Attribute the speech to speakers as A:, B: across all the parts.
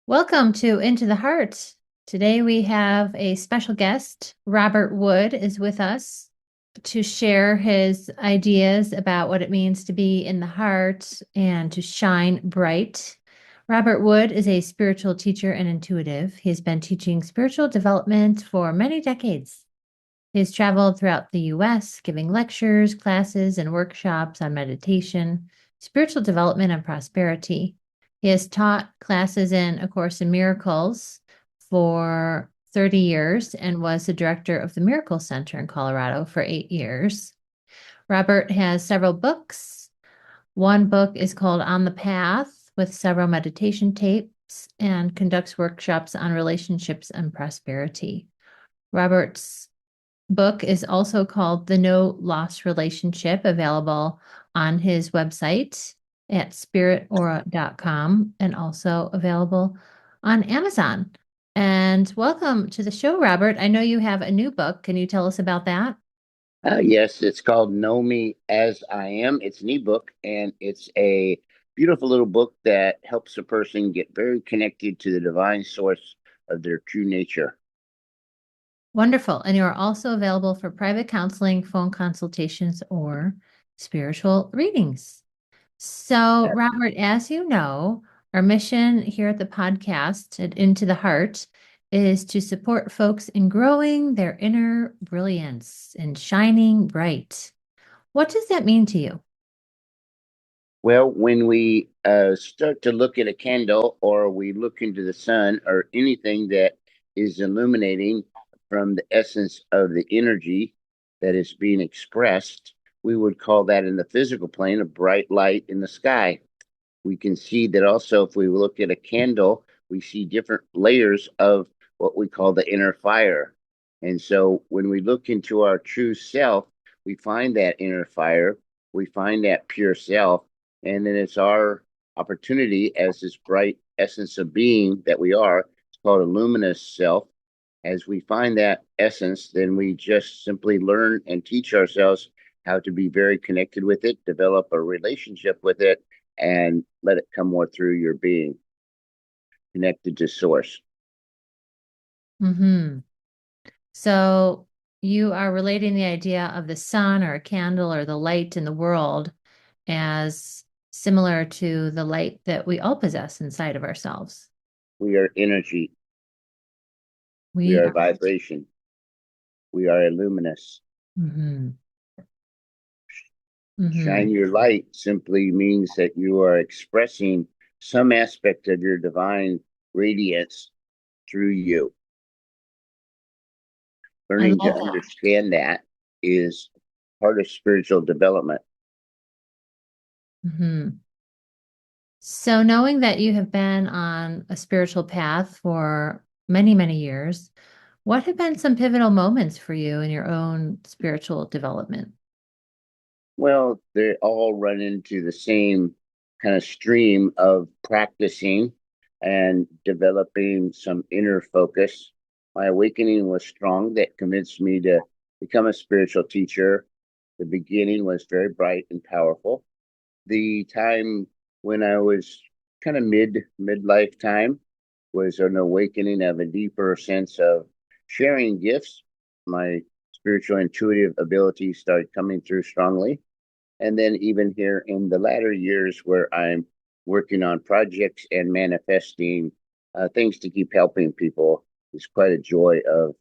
A: Welcome to Into the Heart. Today we have a special guest. Robert Wood is with us to share his ideas about what it means to be in the heart and to shine bright. Robert Wood is a spiritual teacher and intuitive. He has been teaching spiritual development for many decades. He has traveled throughout the US, giving lectures, classes, and workshops on meditation, spiritual development, and prosperity. He has taught classes in A Course in Miracles for 30 years and was the director of the Miracle Center in Colorado for 8 years. Robert has several books. One book is called On the Path with several meditation tapes and conducts workshops on relationships and prosperity. Robert's book is also called The No Lost Relationship, available on his website at spiritaura.com and also available on Amazon. And welcome to the show, Robert. I know you have a new book. Can you tell us about that?
B: Yes, it's called Know Me As I Am. It's an ebook, and it's a beautiful little book that helps a person get very connected to the divine source of their true nature.
A: Wonderful. And you are also available for private counseling, phone consultations, or spiritual readings. So, Robert, as you know, our mission here at the podcast at Into the Heart is to support folks in growing their inner brilliance and shining bright. What does that mean to you?
B: Well, when we start to look at a candle or we look into the sun or anything that is illuminating from the essence of the energy that is being expressed, we would call that in the physical plane a bright light in the sky. We can see that also if we look at a candle, we see different layers of what we call the inner fire. And so when we look into our true self, we find that inner fire, we find that pure self, and then it's our opportunity as this bright essence of being that we are. It's called a luminous self. As we find that essence, then we just simply learn and teach ourselves how to be very connected with it, develop a relationship with it, and let it come more through your being connected to source.
A: Hmm. So, you are relating the idea of the sun or a candle or the light in the world as similar to the light that we all possess inside of ourselves.
B: We are energy, we
A: We
B: are
A: are.
B: vibration, we are luminous.
A: Hmm.
B: Shine
A: Hmm.
B: your light simply means that you are expressing some aspect of your divine radiance through you.
A: I
B: Learning to
A: love that.
B: understand that is part of spiritual development.
A: Hmm. So, knowing that you have been on a spiritual path for many, many years, what have been some pivotal moments for you in your own spiritual development?
B: Well, they all run into the same kind of stream of practicing and developing some inner focus. My awakening was strong that convinced me to become a spiritual teacher. The beginning was very bright and powerful. The time when I was kind of midlife time was an awakening of a deeper sense of sharing gifts. My spiritual intuitive abilities started coming through strongly, and then even here in the latter years where I'm working on projects and manifesting things to keep helping people is quite a joy of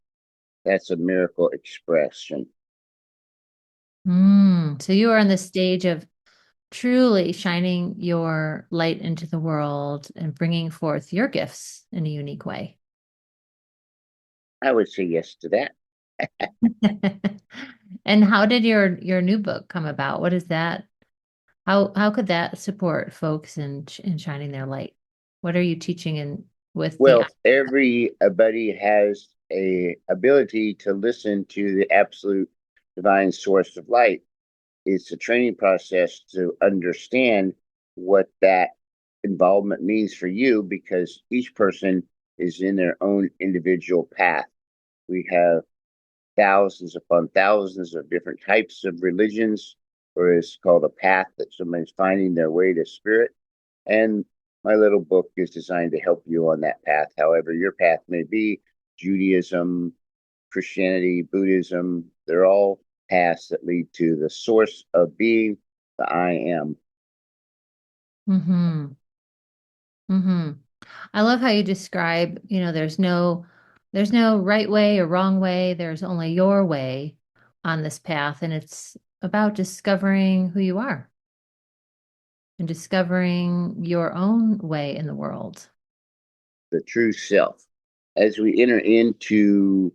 B: that's a miracle expression.
A: So, you are in the stage of truly shining your light into the world and bringing forth your gifts in a unique way.
B: I would say yes to that.
A: And how did your new book come about? What is that? How could that support folks in shining their light? What are you teaching in with the.
B: Well, everybody has a ability to listen to the absolute divine source of light. It's a training process to understand what that involvement means for you because each person is in their own individual path. We have thousands upon thousands of different types of religions, or it's called a path that somebody's finding their way to spirit. And My little book is designed to help you on that path. However, your path may be Judaism, Christianity, Buddhism. They're all paths that lead to the source of being, the I am.
A: Mm-hmm. Mm-hmm. I love how you describe, there's no right way or wrong way. There's only your way on this path. And it's about discovering who you are and discovering your own way in the world.
B: The true self. As we enter into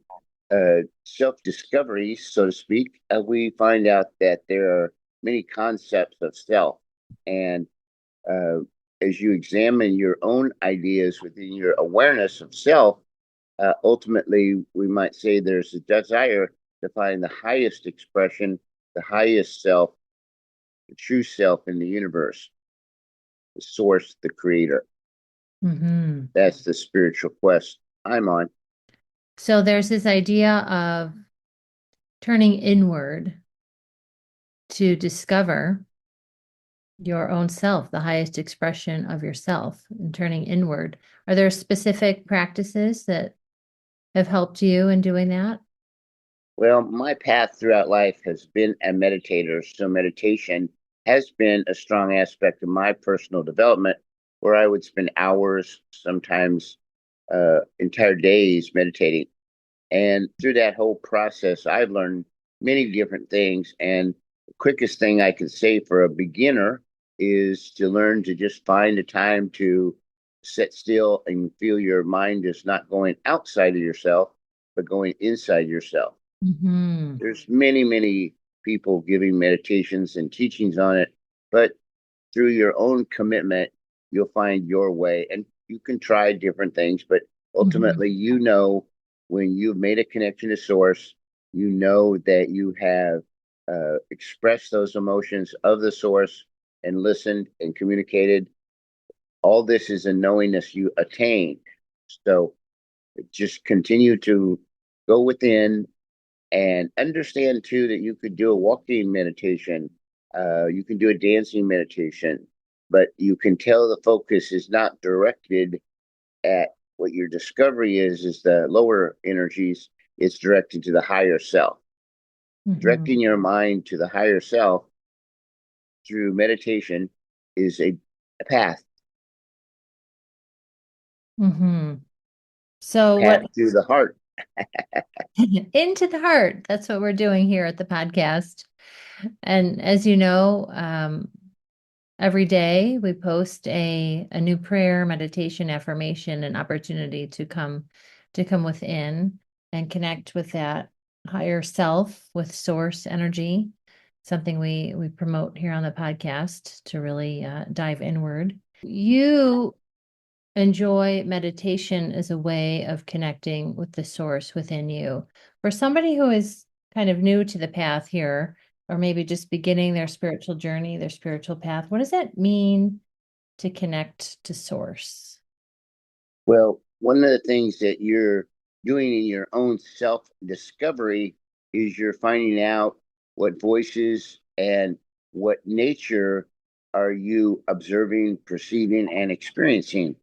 B: self discovery, so to speak, we find out that there are many concepts of self. And uh, as you examine your own ideas within your awareness of self, ultimately, we might say there's a desire to find the highest expression, the highest self, the true self in the universe, the source, the creator.
A: Mm-hmm.
B: That's the spiritual quest I'm on.
A: So there's this idea of turning inward to discover your own self, the highest expression of yourself, and turning inward. Are there specific practices that have helped you in doing that?
B: Well, my path throughout life has been a meditator, so meditation has been a strong aspect of my personal development where I would spend hours, sometimes entire days meditating. And through that whole process, I've learned many different things. And the quickest thing I can say for a beginner is to learn to just find a time to sit still and feel your mind is not going outside of yourself, but going inside yourself.
A: Mm-hmm.
B: There's many, many people giving meditations and teachings on it, but through your own commitment, you'll find your way. And you can try different things, but
A: Mm-hmm.
B: ultimately, you know, when you've made a connection to source, you know that you have expressed those emotions of the source and listened and communicated. All this is a knowingness you attain. So just continue to go within and understand too that you could do a walking meditation, you can do a dancing meditation, but you can tell the focus is not directed at what your discovery is the lower energies. It's directed to the higher self.
A: Mm-hmm.
B: Directing your mind to the higher self through meditation is a path,
A: Mm-hmm. So
B: path
A: what
B: to the heart.
A: into the heart? That's what we're doing here at the podcast. And as you know, every day we post a new prayer, meditation, affirmation, and opportunity to come within and connect with that higher self, with source energy, something we promote here on the podcast to really dive inward. You enjoy meditation as a way of connecting with the source within you. For somebody who is kind of new to the path here, or maybe just beginning their spiritual journey, their spiritual path, what does that mean to connect to source?
B: Well, one of the things that you're doing in your own self discovery is you're finding out what voices and what nature are you observing, perceiving, and experiencing.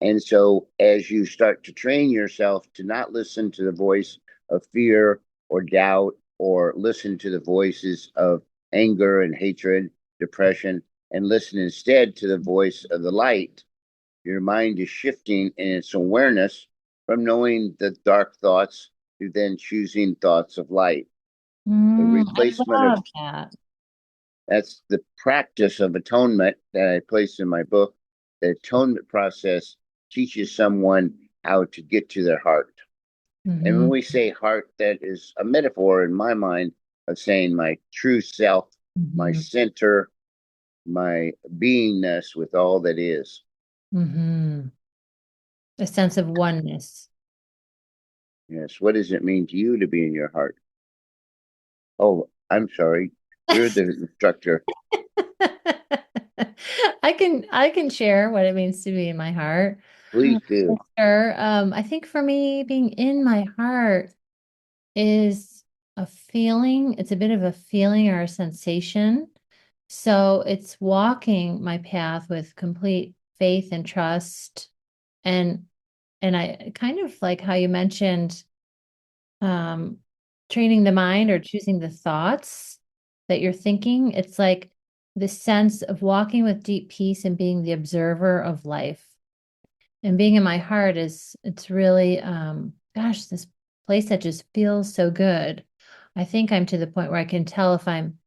B: And so, as you start to train yourself to not listen to the voice of fear or doubt, or listen to the voices of anger and hatred, depression, and listen instead to the voice of the light, your mind is shifting in its awareness from knowing the dark thoughts to then choosing thoughts of light. The
A: I
B: replacement of
A: love that.
B: that's the practice of atonement that I place in my book. The atonement process teaches someone how to get to their heart. And when
A: Hmm.
B: we say heart, that is a metaphor in my mind of saying my true self, my
A: Hmm.
B: center, my beingness with all that is.
A: Hmm. A sense of oneness.
B: Yes. What does it mean to you to be in your heart? Oh, I'm sorry. You're the instructor.
A: I can share what it means to be in my heart.
B: Please do.
A: Sure. I think for me, being in my heart is a feeling. It's a bit of a feeling or a sensation. So it's walking my path with complete faith and trust. And I kind of like how you mentioned um training the mind or choosing the thoughts that you're thinking. It's like the sense of walking with deep peace and being the observer of life. And being in my heart is it's really gosh, this place that just feels so good. I think I'm to the point where I can tell if I'm,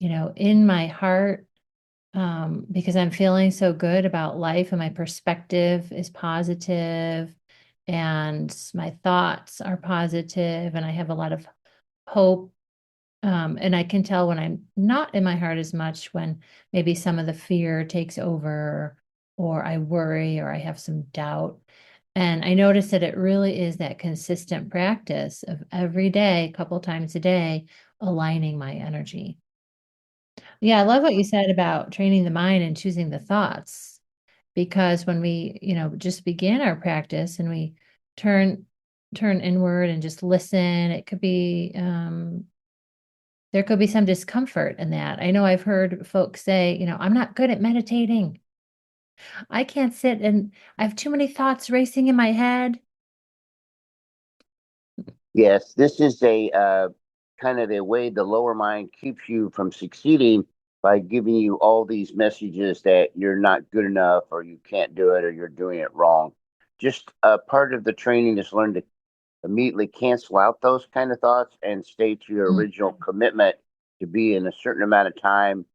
A: in my heart, because I'm feeling so good about life and my perspective is positive and my thoughts are positive and I have a lot of hope. And I can tell when I'm not in my heart as much when maybe some of the fear takes over or I worry or I have some doubt. And I notice that it really is that consistent practice of every day, a couple times a day, aligning my energy. Yeah, I love what you said about training the mind and choosing the thoughts. Because when we, just begin our practice and we turn turn inward and just listen, it could be there could be some discomfort in that. I know I've heard folks say, I'm not good at meditating. I can't sit and I have too many thoughts racing in my head.
B: Yes, this is a kind of a way the lower mind keeps you from succeeding by giving you all these messages that you're not good enough or you can't do it or you're doing it wrong. Just part of the training is learn to immediately cancel out those kind of thoughts and stay to your
A: Mm.
B: original commitment to be in a certain amount of time,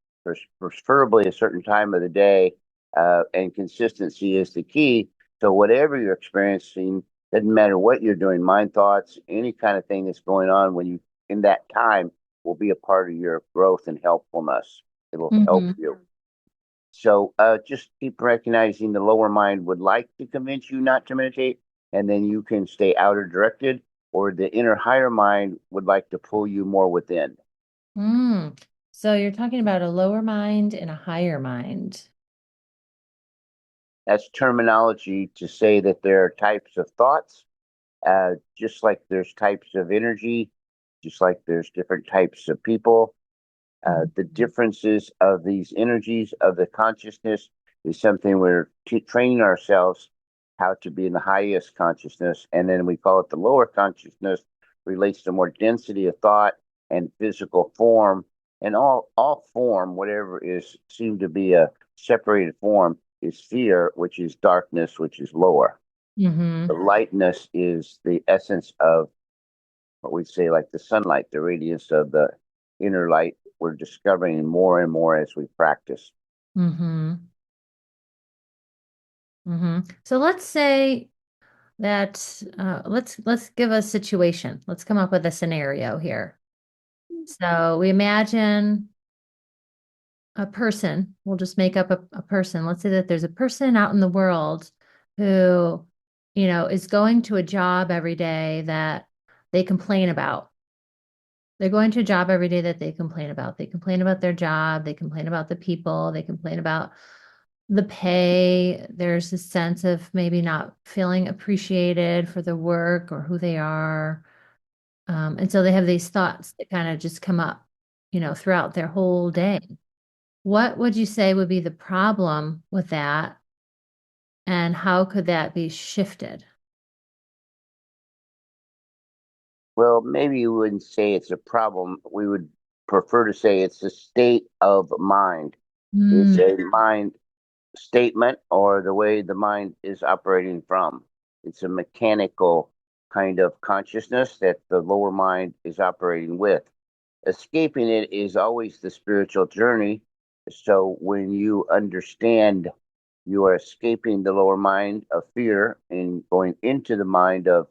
B: preferably a certain time of the day, and consistency is the key. So whatever you're experiencing, doesn't matter what you're doing, mind thoughts, any kind of thing that's going on when you in that time will be a part of your growth and helpfulness. It'll help
A: Hmm.
B: you. So just keep recognizing the lower mind would like to convince you not to meditate, and then you can stay outer directed, or the inner higher mind would like to pull you more within.
A: Mm. So you're talking about a lower mind and a higher mind.
B: That's terminology to say that there are types of thoughts, just like there's types of energy, just like there's different types of people. The
A: Mhm.
B: differences of these energies of the consciousness is something we're training ourselves how to be in the highest consciousness. And then we call it the lower consciousness, relates to more density of thought and physical form. And all form, whatever is seemed to be a separated form, is fear, which is darkness, which is lower. The
A: Mhm.
B: lightness is the essence of what we say, like the sunlight, the radiance of the inner light. We're discovering more and more as we practice.
A: Mhm. Mhm. So let's say that let's give a situation. Let's come up with a scenario here. So we imagine a person. We'll just make up a person. Let's say that there's a person out in the world who, is going to a job every day that they complain about. They're going to a job every day that they complain about. They complain about their job, they complain about the people, they complain about the pay. There's a sense of maybe not feeling appreciated for the work or who they are. And so they have these thoughts that kind of just come up, throughout their whole day. What would you say would be the problem with that? And how could that be shifted?
B: Well, maybe you wouldn't say it's a problem. We would prefer to say it's a state of mind. It's
A: Mm,
B: a mind statement or the way the mind is operating from. It's a mechanical kind of consciousness that the lower mind is operating with. Escaping it is always the spiritual journey. So when you understand you are escaping the lower mind of fear and going into the mind of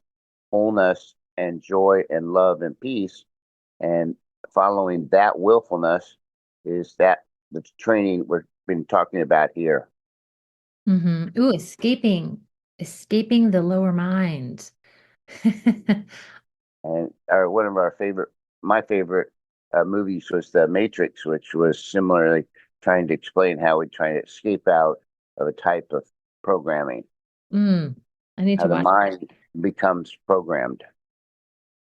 B: wholeness and joy and love and peace, and following that willfulness is that the training we've been talking about here.
A: Ooh, escaping the lower mind.
B: And one of our favorite, my favorite movies was The Matrix, which was similarly trying to explain how we try to escape out of a type of programming,
A: Mm, I need
B: how
A: to
B: the
A: watch.
B: mind becomes programmed.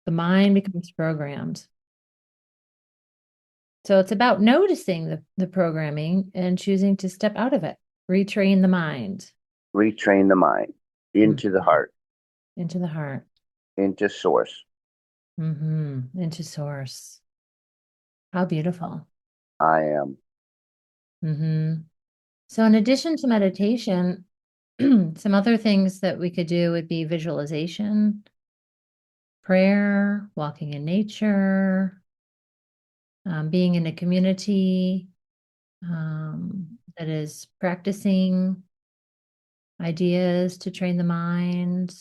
A: The mind becomes programmed. So it's about noticing the programming and choosing to step out of it. Retrain the mind.
B: retrain the mind
A: Mm.
B: into the heart,
A: Into the heart.
B: into source.
A: Into source. How beautiful.
B: I am.
A: So, in addition to meditation, some other things that we could do would be visualization, prayer, walking in nature, being in a community that is practicing ideas to train the mind.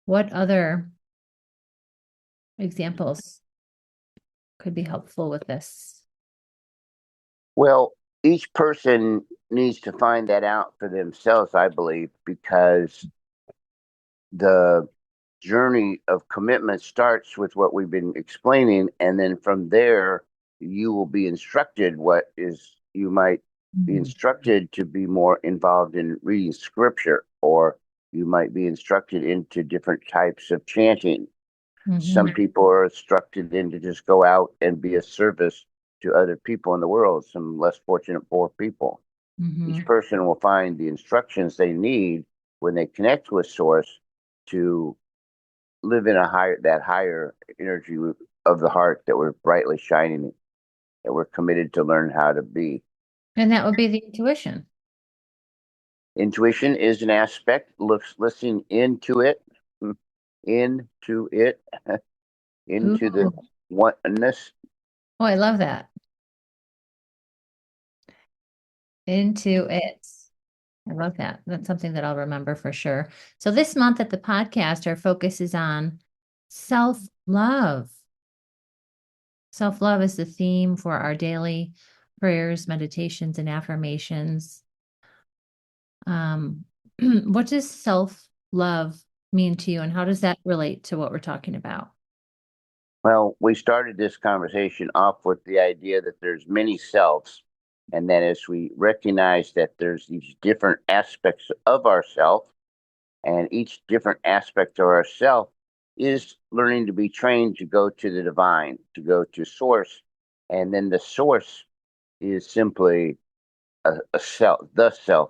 A: What other examples could be helpful with this?
B: Well, each person needs to find that out for themselves, I believe, because the journey of commitment starts with what we've been explaining, and then from there, you will be instructed what is you might be
A: Mhm.
B: instructed to be more involved in reading scripture, or you might be instructed into different types of chanting. Some
A: Mhm.
B: people are instructed in to just go out and be a service to other people in the world, some less fortunate poor people. Each
A: Mhm.
B: person will find the instructions they need when they connect with source to live in that higher energy of the heart that we're brightly shining, that we're committed to learn how to be.
A: And that would be the intuition.
B: Intuition is an aspect, looks listening into it, into it,
A: Ooh.
B: into the oneness.
A: Oh, I love that. Into it. I love that. That's something that I'll remember for sure. So this month at the podcast, our focus is on self-love. Self-love is the theme for our daily prayers, meditations, and affirmations. Um, what does self-love mean to you, and how does that relate to what we're talking about?
B: Well, we started this conversation off with the idea that there's many selves, and that as we recognize that there's these different aspects of ourself, and each different aspect of ourself is learning to be trained to go to the divine, to go to source, and then the source is simply a self, the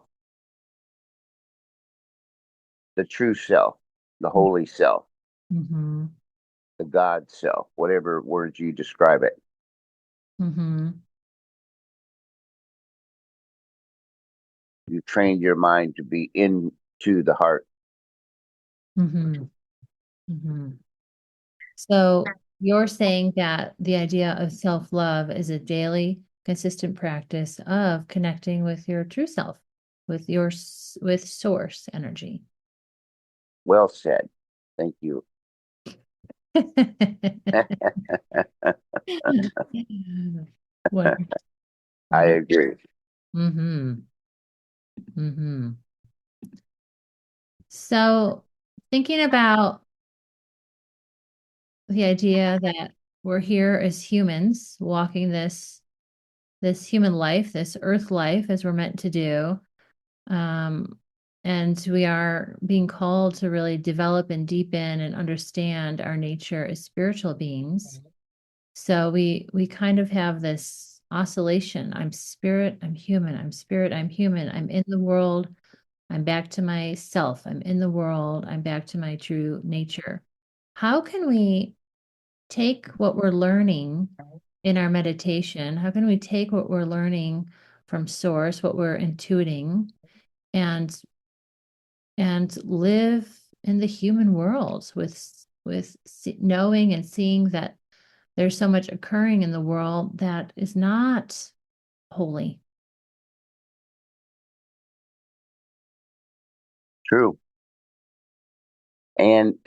B: true self, the holy self,
A: Mm-hmm.
B: the God self, whatever words you describe it.
A: Mm-hmm.
B: You trained your mind to be into the heart.
A: Mm-hmm. Mm-hmm. So you're saying that the idea of self-love is a daily, consistent practice of connecting with your true self, with with source energy.
B: Well said. Thank you.
A: Wonderful.
B: I
A: Wonderful.
B: agree.
A: Mm-hmm. Mm-hmm. So thinking about the idea that we're here as humans walking this human life, this earth life as we're meant to do. Um, and we are being called to really develop and deepen and understand our nature as spiritual beings. So we kind of have this oscillation. I'm spirit, I'm human, I'm spirit, I'm human, I'm in the world, I'm back to myself, I'm in the world, I'm back to my true nature. How can we take what we're learning in our meditation? How can we take what we're learning from source, what we're intuiting, and live in the human world with knowing and seeing that there's so much occurring in the world that is not holy.
B: True. And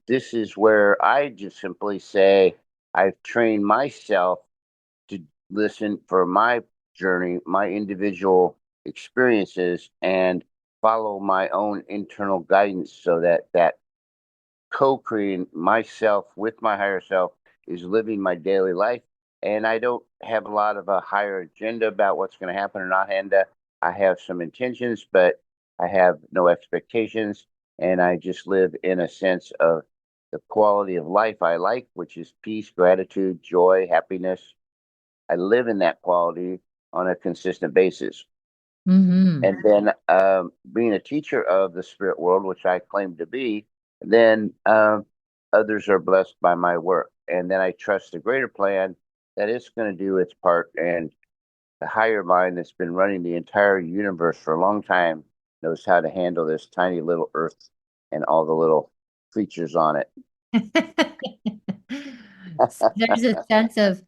B: this is where I just simply say I've trained myself to listen for my journey, my individual experiences, and follow my own internal guidance so that co-creating myself with my higher self is living my daily life. And I don't have a lot of a higher agenda about what's going to happen or not. And I have some intentions, but I have no expectations. And I just live in a sense of the quality of life I like, which is peace, gratitude, joy, happiness. I live in that quality. on a consistent basis.
A: Mm-hmm.
B: And then being a teacher of the spirit world, which I claim to be, then others are blessed by my work. And then I trust the greater plan that it's going to do its part. And the higher mind that's been running the entire universe for a long time knows how to handle this tiny little earth and all the little creatures on it.
A: So there's a sense of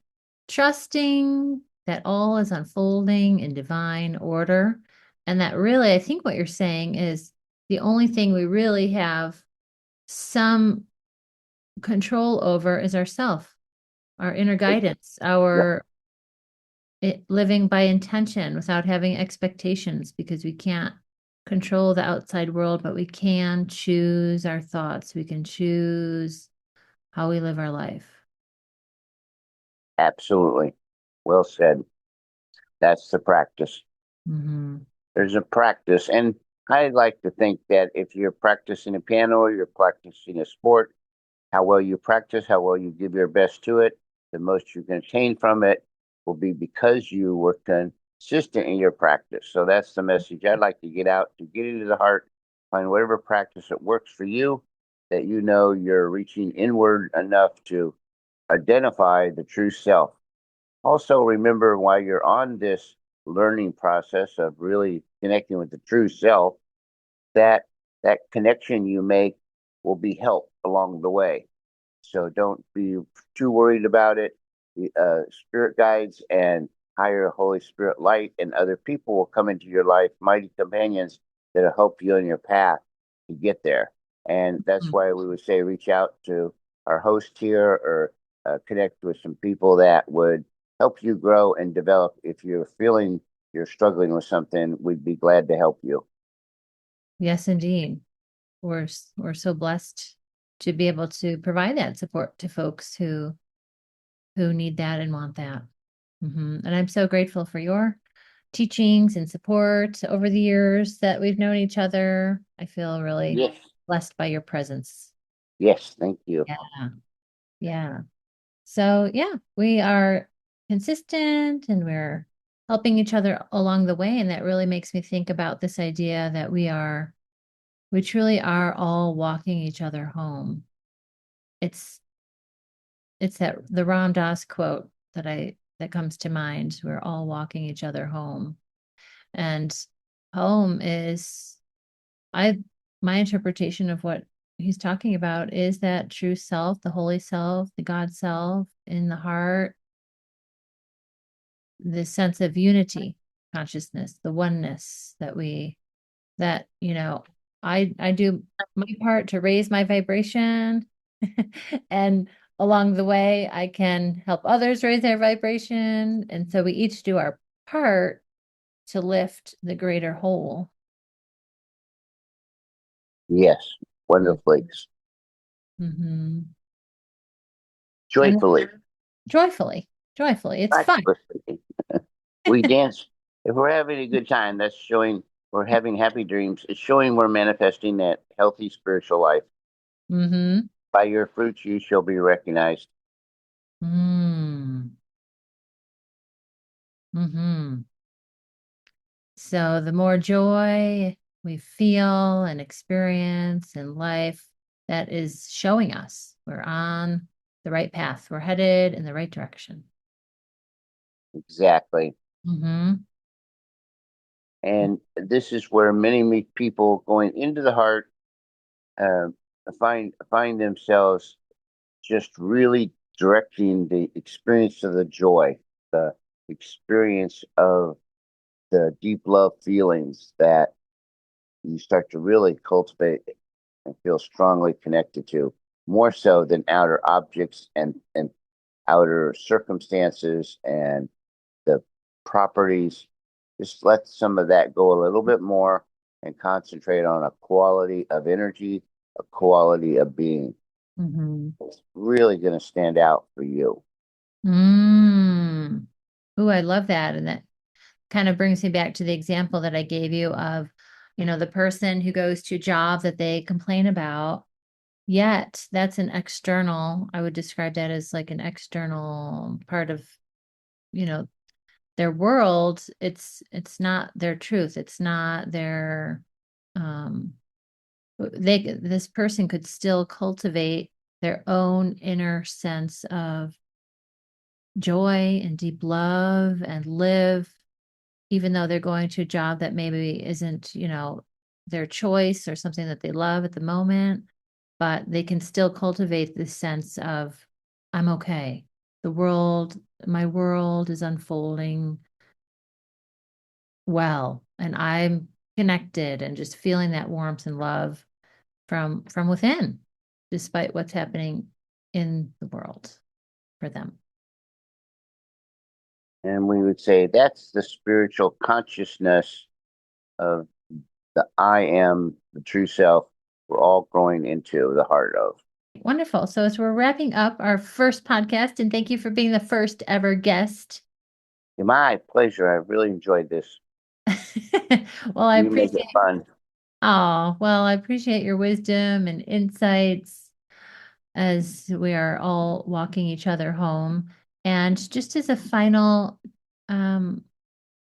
A: trusting that all is unfolding in divine order. And that really, I think what you're saying is the only thing we really have some control over is ourself, our inner guidance,
B: Yep,
A: our living by intention without having expectations because we can't control the outside world, but we can choose our thoughts. We can choose how we live our life.
B: absolutely. Well said. That's the practice.
A: Hmm.
B: There's a practice. And I like to think that if you're practicing a piano or you're practicing a sport, how well you practice, how well you give your best to it, the most you can attain from it will be because you were consistent in your practice. So that's the message I'd like to get out to get into the heart, find whatever practice that works for you, that you know you're reaching inward enough to identify the true self. Also, remember while you're on this learning process of really connecting with the true self, that that connection you make will be helped along the way. So don't be too worried about it. The spirit guides and higher Holy Spirit light and other people will come into your life, mighty companions that'll help you on your path to get there. And that's why we would say reach out to our host here or connect with some people that would help you grow and develop. If you're feeling you're struggling with something, we'd be glad to help you.
A: Yes, indeed. We're so blessed to be able to provide that support to folks who need that and want that. And I'm so grateful for your teachings and support over the years that we've known each other. I feel really
B: Yes,
A: blessed by your presence.
B: yes, thank you.
A: Yeah. Yeah. So, yeah, we are consistent and we're helping each other along the way. And that really makes me think about this idea that we truly are all walking each other home. It's it's that the Ram Dass quote that comes to mind. We're all walking each other home. And home is I my interpretation of what he's talking about is that true self, the holy self, the God self in the heart, this sense of unity, consciousness, the oneness that, I do my part to raise my vibration. And along the way, I can help others raise their vibration. And so we each do our part to lift the greater whole.
B: Yes, wonderfully,
A: Mm-hmm. And
B: joyfully.
A: joyfully, joyfully. It's
B: Not
A: fun.
B: joyfully. We dance. If we're having a good time, that's showing we're having happy dreams. It's showing we're manifesting that healthy spiritual life.
A: Mm-hmm.
B: By your fruits you shall be recognized.
A: Mm. Mm-hmm. So the more joy we feel and experience in life, that is showing us we're on the right path. We're headed in the right direction.
B: Exactly.
A: Mm-hmm.
B: And this is where many people going into the heart uh, find themselves just really directing the experience of the joy, the experience of the deep love feelings that you start to really cultivate and feel strongly connected to, more so than outer objects and outer circumstances and the properties. Just let some of that go a little bit more and concentrate on a quality of energy, a quality of being.
A: Mm-hmm.
B: It's really going to stand out for you.
A: Mm. Oh, I love that. And that kind of brings me back to the example that I gave you of, the person who goes to a job that they complain about. Yet that's an external, I would describe that as like an external part of, you know, their world, it's not their truth. It's not their um this person could still cultivate their own inner sense of joy and deep love and live, even though they're going to a job that maybe isn't, their choice or something that they love at the moment, but they can still cultivate this sense of, I'm okay. The world, my world is unfolding well, and I'm connected and just feeling that warmth and love from within, despite what's happening in the world for them.
B: And we would say that's the spiritual consciousness of the I am, the true self, we're all growing into the heart of.
A: Wonderful. So, as we're wrapping up our first podcast, and thank you for being the first ever guest.
B: My pleasure. I really enjoyed this.
A: Well, I
B: You make it
A: appreciate,
B: fun.
A: I appreciate your wisdom and insights as we are all walking each other home. And just as a final um,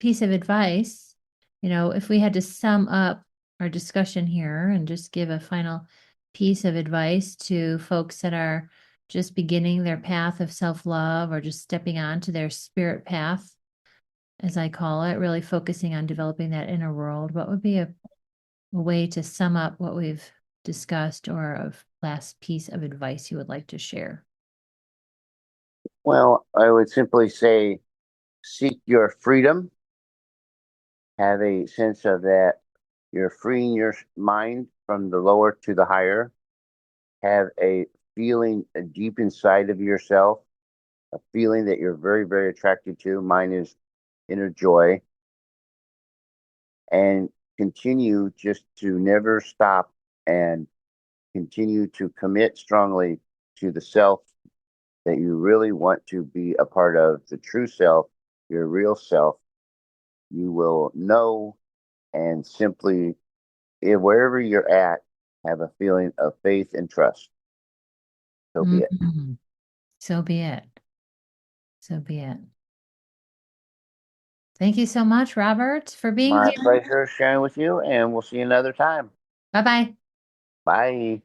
A: piece of advice, if we had to sum up our discussion here and just give a final piece of advice to folks that are just beginning their path of self-love or just stepping onto their spirit path, as I call it, really focusing on developing that inner world, what would be a way to sum up what we've discussed or a last piece of advice you would like to share?
B: Well, I would simply say seek your freedom, have a sense of that you're freeing your mind from the lower to the higher, have a feeling deep inside of yourself, a feeling that you're very, very attracted to. Mine is inner joy, and continue just to never stop and continue to commit strongly to the self that you really want to be a part of, the true self, your real self. You will know and simply, wherever you're at, have a feeling of faith and trust. So be it.
A: Mhm. So be it. So be it. Thank you so much, Robert, for being
B: My
A: here.
B: pleasure sharing with you, and we'll see you another time.
A: Bye bye.
B: Bye.